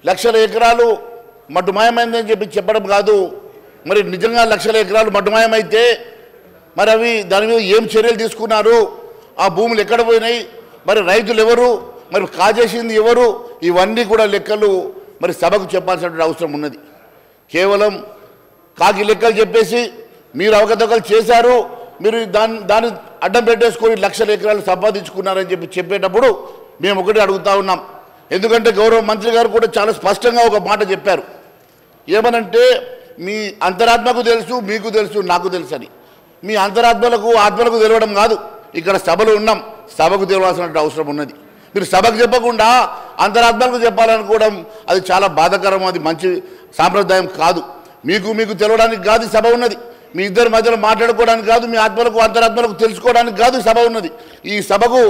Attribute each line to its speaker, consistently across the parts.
Speaker 1: లక్షల ఎకరాలు మట్టుమాయమైందని చెప్పడం కాదు. మరి నిజంగా లక్షల ఎకరాలు మట్టుమాయమైతే మరి అవి దాని మీద ఏం చర్యలు తీసుకున్నారు, ఆ భూములు ఎక్కడ పోయినాయి, మరి రైతులు ఎవరు, మరి కాజేసింది ఎవరు, ఇవన్నీ కూడా లెక్కలు మరి సభకు చెప్పాల్సినటువంటి అవసరం ఉన్నది. కేవలం కాకి లెక్కలు చెప్పేసి మీరు అవకతవకలు చేశారు, మీరు దాన్ని అడ్డం పెట్టేసుకొని లక్షల ఎకరాలు సంపాదించుకున్నారని చెప్పేటప్పుడు మేము ఒకటి అడుగుతా ఉన్నాం. ఎందుకంటే గౌరవ మంత్రి గారు కూడా చాలా స్పష్టంగా ఒక మాట చెప్పారు. ఏమనంటే మీ అంతరాత్మకు తెలుసు, మీకు తెలుసు, నాకు తెలుసు అని. మీ ఆత్మలకు తెలవడం కాదు, ఇక్కడ సభలో ఉన్నాం, సభకు తెలవాల్సిన అవసరం ఉన్నది. మీరు సభకు చెప్పకుండా అంతరాత్మలకు చెప్పాలనుకోవడం అది చాలా బాధాకరం, అది మంచి సాంప్రదాయం కాదు. మీకు తెలవడానికి కాదు సభ ఉన్నది, మీ ఇద్దరి మధ్యలో మాట్లాడుకోవడానికి కాదు, మీ ఆత్మలకు అంతరాత్మలకు తెలుసుకోవడానికి కాదు సభ ఉన్నది. ఈ సభకు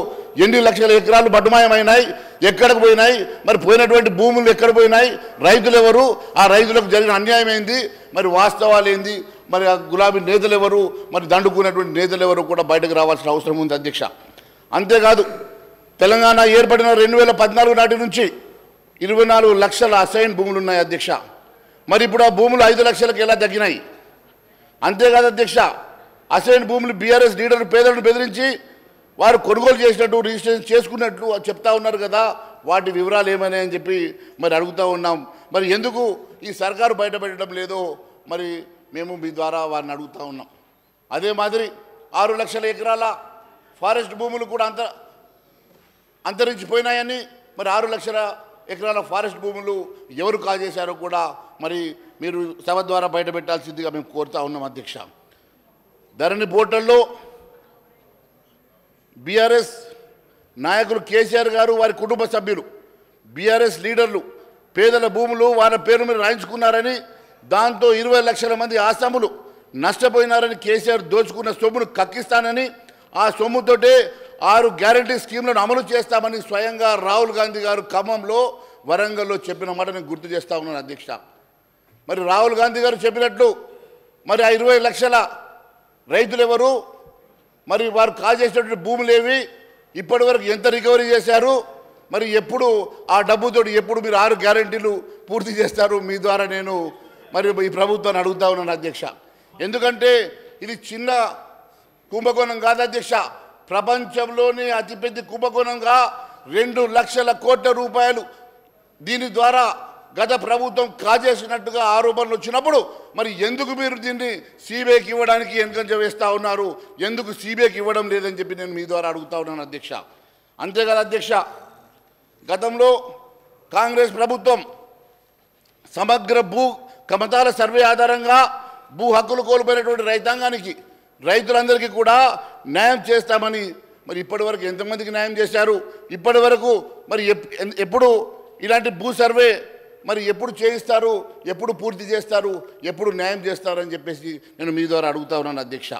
Speaker 1: ఎన్ని లక్షల ఎకరాలు మటుమాయమైనాయి, ఎక్కడికి పోయినాయి, మరి పోయినటువంటి భూములు ఎక్కడ పోయినాయి, రైతులు ఎవరు, ఆ రైతులకు జరిగిన అన్యాయం ఏంది, మరి వాస్తవాలు ఏంది, మరి ఆ గులాబీ నేతలు ఎవరు, మరి దండుకున్నటువంటి నేతలు ఎవరు కూడా బయటకు రావాల్సిన అవసరం ఉంది అధ్యక్ష. అంతేకాదు తెలంగాణ ఏర్పడిన 2014 నాటి నుంచి 24 లక్షల అసైన్ భూములు ఉన్నాయి అధ్యక్ష. మరి ఇప్పుడు ఆ భూములు 5 లక్షలకు ఎలా తగ్గినాయి? అంతేకాదు అధ్యక్ష, అసైన్ భూములు బీఆర్ఎస్ లీడర్లు పేదలను బెదిరించి వారు కొనుగోలు చేసినట్టు, రిజిస్ట్రేషన్ చేసుకున్నట్లు చెప్తా ఉన్నారు కదా, వాటి వివరాలు ఏమని అని చెప్పి మరి అడుగుతూ ఉన్నాం. మరి ఎందుకు ఈ సర్కారు బయటపెట్టడం లేదో మరి మేము మీ ద్వారా వారిని అడుగుతూ ఉన్నాం. అదే మాదిరి 6 లక్షల ఎకరాల ఫారెస్ట్ భూములు కూడా అంతరించిపోయినాయని, మరి 6 లక్షల ఎకరాల ఫారెస్ట్ భూములు ఎవరు కాజేశారో కూడా మరి మీరు సభ ద్వారా బయటపెట్టాల్సిందిగా మేము కోరుతా ఉన్నాం అధ్యక్ష. ధరణి పోర్టల్లో బీఆర్ఎస్ నాయకులు కేసీఆర్ గారు, వారి కుటుంబ సభ్యులు, బీఆర్ఎస్ లీడర్లు పేదల భూములు వారి పేరు మీద రాయించుకున్నారని, దాంతో 20 లక్షల మంది ఆసాములు నష్టపోయినారని, కేసీఆర్ దోచుకున్న సొమ్మును కక్కిస్తానని, ఆ సొమ్ముతోటే 6 గ్యారంటీ స్కీమ్లను అమలు చేస్తామని స్వయంగా రాహుల్ గాంధీ గారు ఖమ్మంలో, వరంగల్లో చెప్పిన మాట నేను గుర్తు చేస్తా ఉన్నాను అధ్యక్ష. మరి రాహుల్ గాంధీ గారు చెప్పినట్లు మరి ఆ 20 లక్షల రైతులు ఎవరు, మరి వారు కాజేసినటువంటి భూములేవి, ఇప్పటి వరకు ఎంత రికవరీ చేశారు, మరి ఎప్పుడు ఆ డబ్బుతో ఎప్పుడు మీరు 6 గ్యారంటీలు పూర్తి చేస్తారు? మీ ద్వారా నేను మరి ఈ ప్రభుత్వాన్ని అడుగుతా ఉన్నాను అధ్యక్ష. ఎందుకంటే ఇది చిన్న కుంభకోణం కాదు అధ్యక్ష, ప్రపంచంలోనే అతిపెద్ద కుంభకోణంగా 2 లక్షల కోట్ల రూపాయలు దీని ద్వారా గత ప్రభుత్వం కాజేసినట్టుగా ఆరోపణలు వచ్చినప్పుడు మరి ఎందుకు మీరు దీన్ని సిబిఐకి ఇవ్వడానికి వెనుకంజ వేస్తూ ఉన్నారు, ఎందుకు సిబిఐకి ఇవ్వడం లేదని చెప్పి నేను మీ ద్వారా అడుగుతా ఉన్నాను అధ్యక్ష. అంతేకాదు అధ్యక్ష, గతంలో కాంగ్రెస్ ప్రభుత్వం సమగ్ర భూ కమతాల సర్వే ఆధారంగా భూ హక్కులు కోల్పోయినటువంటి రైతాంగానికి, రైతులందరికీ కూడా న్యాయం చేస్తామని మరి ఇప్పటివరకు ఎంతమందికి న్యాయం చేశారు? ఇప్పటి వరకు మరి ఎప్పుడు ఇలాంటి భూ సర్వే మరి ఎప్పుడు చేయిస్తారు, ఎప్పుడు పూర్తి చేస్తారు, ఎప్పుడు న్యాయం చేస్తారు అని చెప్పేసి నేను మీ ద్వారా అడుగుతా ఉన్నాను అధ్యక్ష.